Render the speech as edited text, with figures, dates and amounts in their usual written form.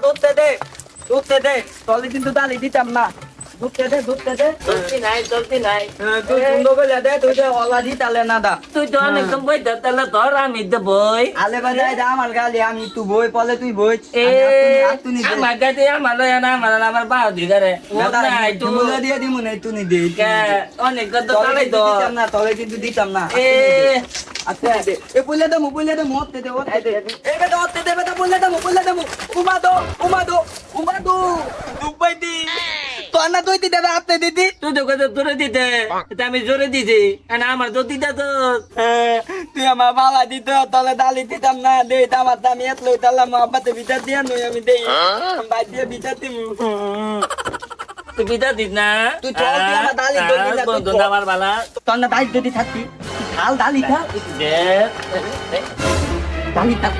ধরতে দে তলে কিন্তু দালি দিতাম না ধরতে দে চলতি নাই তুই সুন্দর করে দে তুই যে অলা দি তালে না দা তুই তো একদম বই তাহলে ধর আমি তো বই আলে বাজায় দা আমার গালি আমি তুই বই পলে তুই বই এ আমার গাতে আমার লয় না আমার বাও দিগারে ও নাই তো মুলে দিয়ে দিমু নাই তুই দে অনেক কত তালাই তো দিতাম না তলে কিন্তু দিতাম না এ আচ্ছা দে এ বলে দে মতে দে ওতে দে এ বেটা ওতে দে বেটা বলে দে উমা দো দুপাই দি তো না তুই দিতে আপনি দিদি তুই তো কত তোরে দিতে এটা আমি জোরে দিছি আর আমার তো দিতা তো তুই আমার বালা দিত তলে দালি দিতাম না দে আমার দামি এত লই তাহলে আমার আব্বাতে ভিতর দিয়া নই আমি দেই বাদ দিয়ে ভিতর দিমু তুই বিদা দিস না তুই চল তুই আমার দালি দলি না বন্ধু আমার বালা তোর না দালি যদি থাকতি খাল দালি খা দে দালি থাক